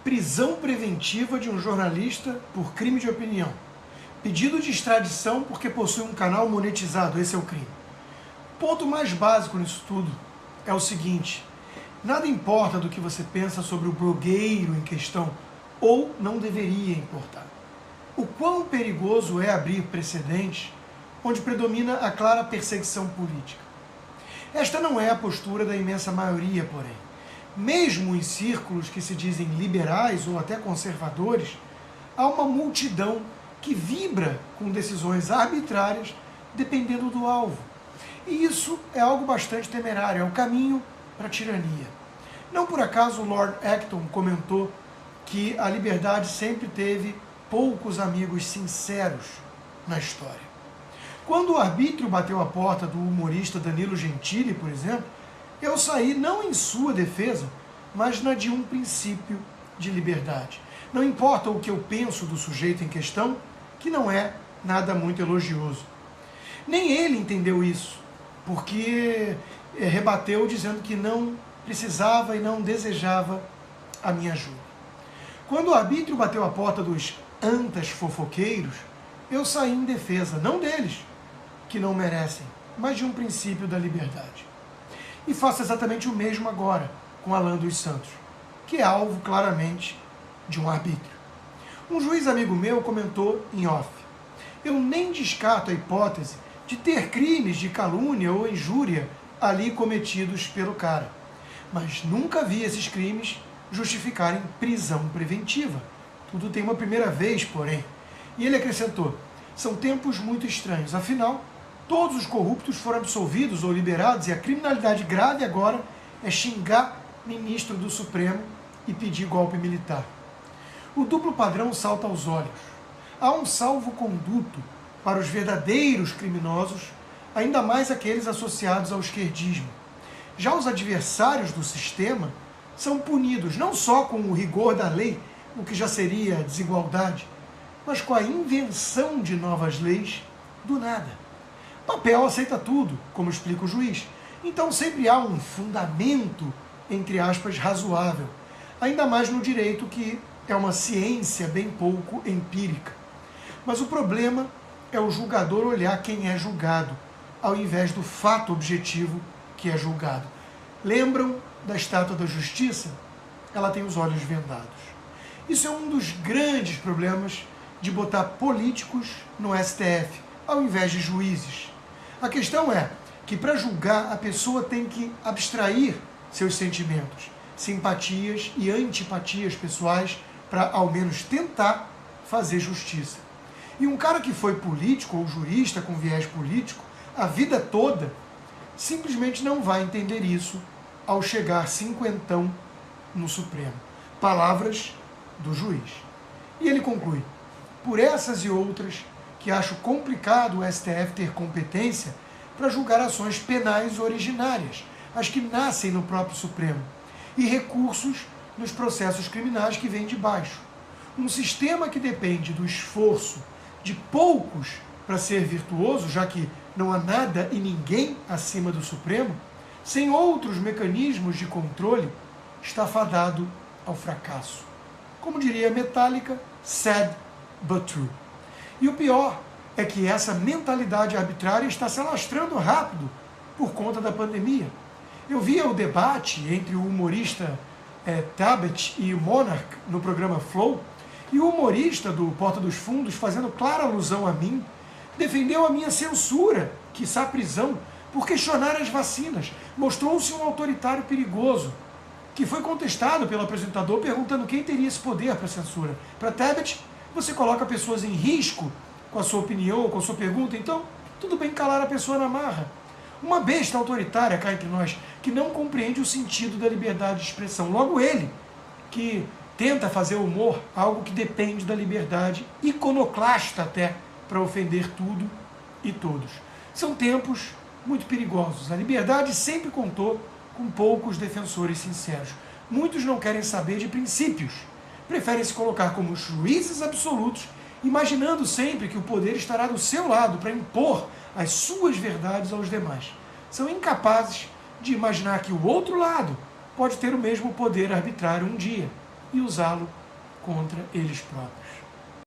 Prisão preventiva de um jornalista por crime de opinião. Pedido de extradição porque possui um canal monetizado. Esse é o crime. O ponto mais básico nisso tudo é o seguinte: nada importa do que você pensa sobre o blogueiro em questão, ou não deveria importar. O quão perigoso é abrir precedentes onde predomina a clara perseguição política. Esta não é a postura da imensa maioria, porém. Mesmo em círculos que se dizem liberais ou até conservadores, há uma multidão que vibra com decisões arbitrárias dependendo do alvo. E isso é algo bastante temerário, é o caminho para a tirania. Não por acaso Lord Acton comentou que a liberdade sempre teve poucos amigos sinceros na história. Quando o arbítrio bateu a porta do humorista Danilo Gentili, por exemplo, eu saí não em sua defesa, mas na de um princípio de liberdade. Não importa o que eu penso do sujeito em questão, que não é nada muito elogioso. Nem ele entendeu isso, porque rebateu dizendo que não precisava e não desejava a minha ajuda. Quando o arbítrio bateu a porta dos antas fofoqueiros, eu saí em defesa, não deles, que não merecem, mas de um princípio da liberdade. E faço exatamente o mesmo agora com Alan dos Santos, que é alvo claramente de um arbítrio. Um juiz amigo meu comentou em off: eu nem descarto a hipótese de ter crimes de calúnia ou injúria ali cometidos pelo cara, mas nunca vi esses crimes justificarem prisão preventiva. Tudo tem uma primeira vez, porém. E ele acrescentou: são tempos muito estranhos, afinal, todos os corruptos foram absolvidos ou liberados e a criminalidade grave agora é xingar ministro do Supremo e pedir golpe militar. O duplo padrão salta aos olhos. Há um salvo-conduto para os verdadeiros criminosos, ainda mais aqueles associados ao esquerdismo. Já os adversários do sistema são punidos não só com o rigor da lei, o que já seria desigualdade, mas com a invenção de novas leis do nada. Papel aceita tudo, como explica o juiz. Então sempre há um fundamento, entre aspas, razoável. Ainda mais no direito, que é uma ciência bem pouco empírica. Mas o problema é o julgador olhar quem é julgado, ao invés do fato objetivo que é julgado. Lembram da estátua da justiça? Ela tem os olhos vendados. Isso é um dos grandes problemas de botar políticos no STF, ao invés de juízes. A questão é que para julgar a pessoa tem que abstrair seus sentimentos, simpatias e antipatias pessoais para ao menos tentar fazer justiça. E um cara que foi político ou jurista com viés político a vida toda simplesmente não vai entender isso ao chegar cinquentão no Supremo. Palavras do juiz. E ele conclui: por essas e outras que acho complicado o STF ter competência para julgar ações penais originárias, as que nascem no próprio Supremo, e recursos nos processos criminais que vêm de baixo. Um sistema que depende do esforço de poucos para ser virtuoso, já que não há nada e ninguém acima do Supremo, sem outros mecanismos de controle, está fadado ao fracasso. Como diria Metallica, sad but true. E o pior é que essa mentalidade arbitrária está se alastrando rápido por conta da pandemia. Eu via o debate entre o humorista Tabet e o Monark no programa Flow, e o humorista do Porta dos Fundos, fazendo clara alusão a mim, defendeu a minha censura, quiçá prisão, por questionar as vacinas. Mostrou-se um autoritário perigoso, que foi contestado pelo apresentador perguntando quem teria esse poder para censura. Para Tabet, você coloca pessoas em risco com a sua opinião ou com a sua pergunta, então tudo bem calar a pessoa na marra. Uma besta autoritária cá entre nós, que não compreende o sentido da liberdade de expressão. Logo ele, que tenta fazer humor, algo que depende da liberdade, iconoclasta até, para ofender tudo e todos. São tempos muito perigosos. A liberdade sempre contou com poucos defensores sinceros. Muitos não querem saber de princípios. Preferem se colocar como juízes absolutos, imaginando sempre que o poder estará do seu lado para impor as suas verdades aos demais. São incapazes de imaginar que o outro lado pode ter o mesmo poder arbitrário um dia. e usá-lo contra eles próprios.